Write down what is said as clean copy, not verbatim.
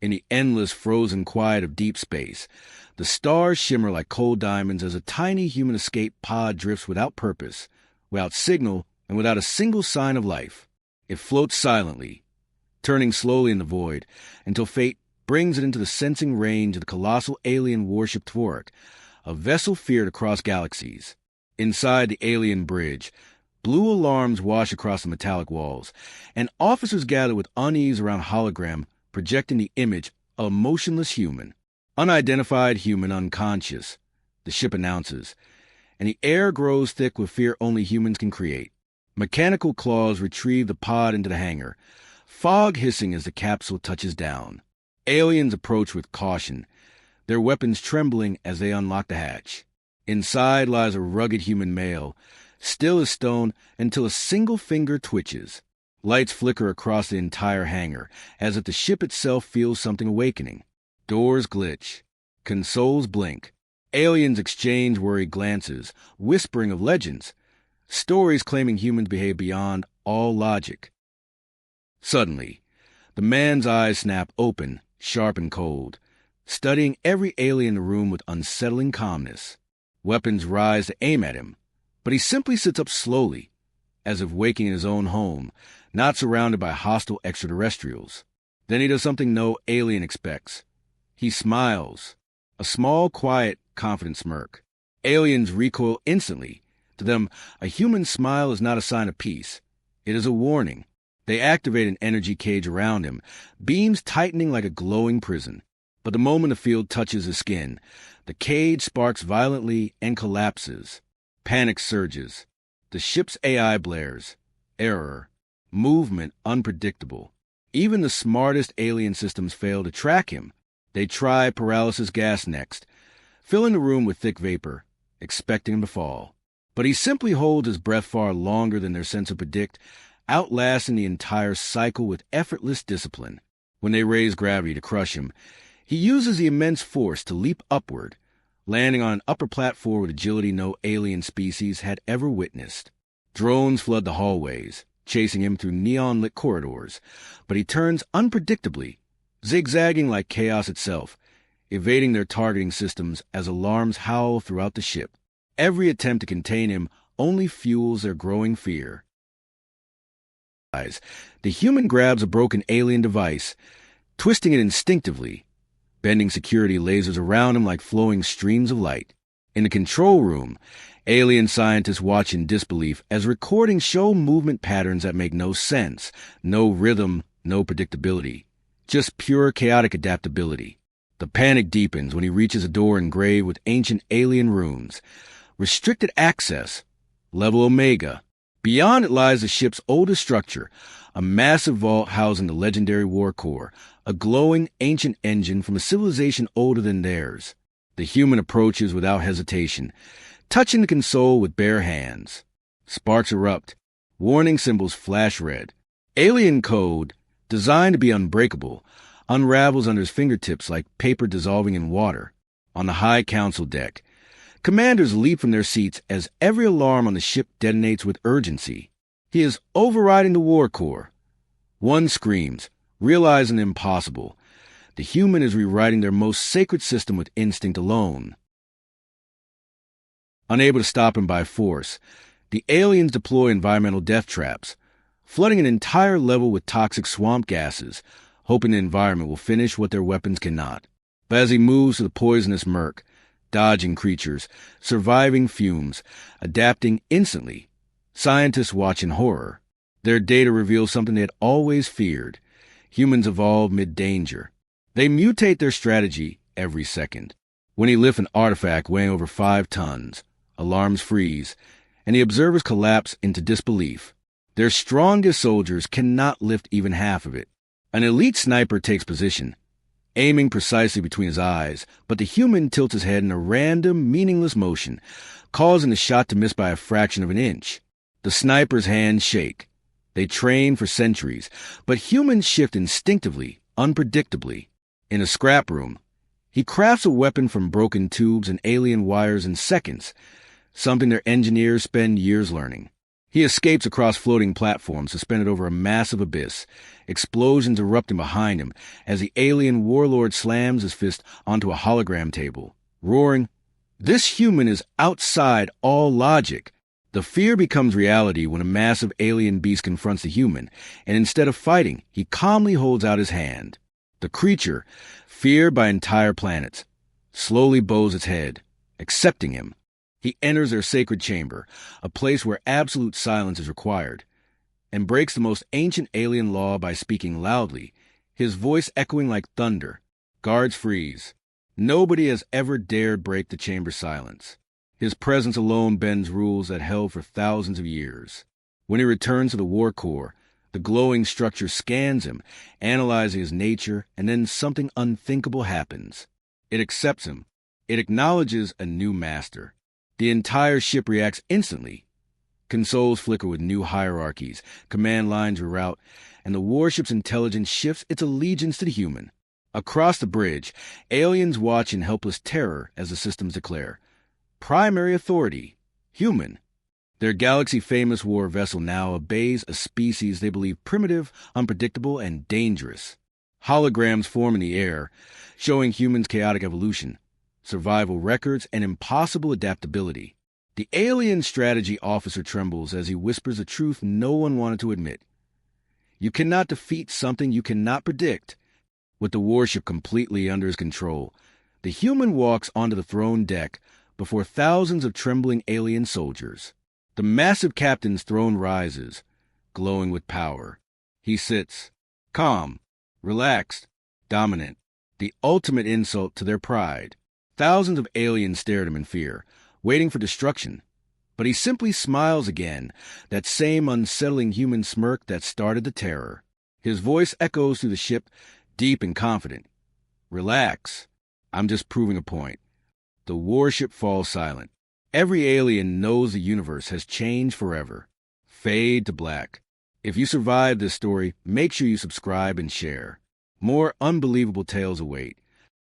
In the endless frozen quiet of deep space, the stars shimmer like cold diamonds as a tiny human escape pod drifts without purpose, without signal, and without a single sign of life. It floats silently, turning slowly in the void, until fate brings it into the sensing range of the colossal alien warship Tvorik, a vessel feared across galaxies. Inside the alien bridge, blue alarms wash across the metallic walls, and officers gather with unease around a hologram projecting the image of a motionless human. Unidentified human unconscious, the ship announces, and the air grows thick with fear only humans can create. Mechanical claws retrieve the pod into the hangar, fog hissing as the capsule touches down. Aliens approach with caution, their weapons trembling as they unlock the hatch. Inside lies a rugged human male, still as stone until a single finger twitches. Lights flicker across the entire hangar, as if the ship itself feels something awakening. Doors glitch. Consoles blink. Aliens exchange worried glances, whispering of legends, stories claiming humans behave beyond all logic. Suddenly, the man's eyes snap open, sharp and cold, studying every alien in the room with unsettling calmness. Weapons rise to aim at him, but he simply sits up slowly, as if waking in his own home, not surrounded by hostile extraterrestrials. Then he does something no alien expects. He smiles, a small, quiet, confident smirk. Aliens recoil instantly. To them, a human smile is not a sign of peace. It is a warning. They activate an energy cage around him, beams tightening like a glowing prison. But the moment the field touches his skin, the cage sparks violently and collapses. Panic surges. The ship's AI blares. Error. Movement unpredictable. Even the smartest alien systems fail to track him. They try paralysis gas next, filling the room with thick vapor, expecting him to fall. But he simply holds his breath far longer than their sense of predict, outlasting the entire cycle with effortless discipline. When they raise gravity to crush him, he uses the immense force to leap upward, landing on an upper platform with agility no alien species had ever witnessed. Drones flood the hallways, chasing him through neon-lit corridors, but he turns unpredictably, zigzagging like chaos itself, evading their targeting systems as alarms howl throughout the ship. Every attempt to contain him only fuels their growing fear. The human grabs a broken alien device, twisting it instinctively, bending security lasers around him like flowing streams of light. In the control room, alien scientists watch in disbelief as recordings show movement patterns that make no sense, no rhythm, no predictability, just pure chaotic adaptability. The panic deepens when he reaches a door engraved with ancient alien runes. Restricted access, level Omega. Beyond it lies the ship's oldest structure, a massive vault housing the legendary war core, a glowing ancient engine from a civilization older than theirs. The human approaches without hesitation, touching the console with bare hands. Sparks erupt. Warning symbols flash red. Alien code, designed to be unbreakable, unravels under his fingertips like paper dissolving in water. On the high council deck, commanders leap from their seats as every alarm on the ship detonates with urgency. He is overriding the war core. One screams, realizing the impossible. The human is rewriting their most sacred system with instinct alone. Unable to stop him by force, the aliens deploy environmental death traps, flooding an entire level with toxic swamp gases, hoping the environment will finish what their weapons cannot. But as he moves to the poisonous murk, dodging creatures, surviving fumes, adapting instantly, scientists watch in horror. Their data reveals something they had always feared. Humans evolve mid-danger. They mutate their strategy every second. When he lifts an artifact weighing over 5 tons, alarms freeze, and the observers collapse into disbelief. Their strongest soldiers cannot lift even half of it. An elite sniper takes position, aiming precisely between his eyes, but the human tilts his head in a random, meaningless motion, causing the shot to miss by a fraction of an inch. The sniper's hands shake. They train for centuries, but humans shift instinctively, unpredictably. In a scrap room, he crafts a weapon from broken tubes and alien wires in seconds, something their engineers spend years learning. He escapes across floating platforms suspended over a massive abyss, explosions erupting behind him as the alien warlord slams his fist onto a hologram table, roaring, "This human is outside all logic." The fear becomes reality when a massive alien beast confronts the human, and instead of fighting, he calmly holds out his hand. The creature, feared by entire planets, slowly bows its head, accepting him. He enters their sacred chamber, a place where absolute silence is required, and breaks the most ancient alien law by speaking loudly, his voice echoing like thunder. Guards freeze. Nobody has ever dared break the chamber's silence. His presence alone bends rules that held for thousands of years. When he returns to the war core, the glowing structure scans him, analyzing his nature, and then something unthinkable happens. It accepts him. It acknowledges a new master. The entire ship reacts instantly. Consoles flicker with new hierarchies, command lines reroute, and the warship's intelligence shifts its allegiance to the human. Across the bridge, aliens watch in helpless terror as the systems declare, "Primary authority, human." Their galaxy-famous war vessel now obeys a species they believe primitive, unpredictable, and dangerous. Holograms form in the air, showing humans' chaotic evolution, survival records, and impossible adaptability. The alien strategy officer trembles as he whispers a truth no one wanted to admit. You cannot defeat something you cannot predict. With the warship completely under his control, the human walks onto the throne deck before thousands of trembling alien soldiers. The massive captain's throne rises, glowing with power. He sits, calm, relaxed, dominant, the ultimate insult to their pride. Thousands of aliens stare at him in fear, waiting for destruction. But he simply smiles again, that same unsettling human smirk that started the terror. His voice echoes through the ship, deep and confident. "Relax. I'm just proving a point." The warship falls silent. Every alien knows the universe has changed forever. Fade to black. If you survived this story, make sure you subscribe and share. More unbelievable tales await.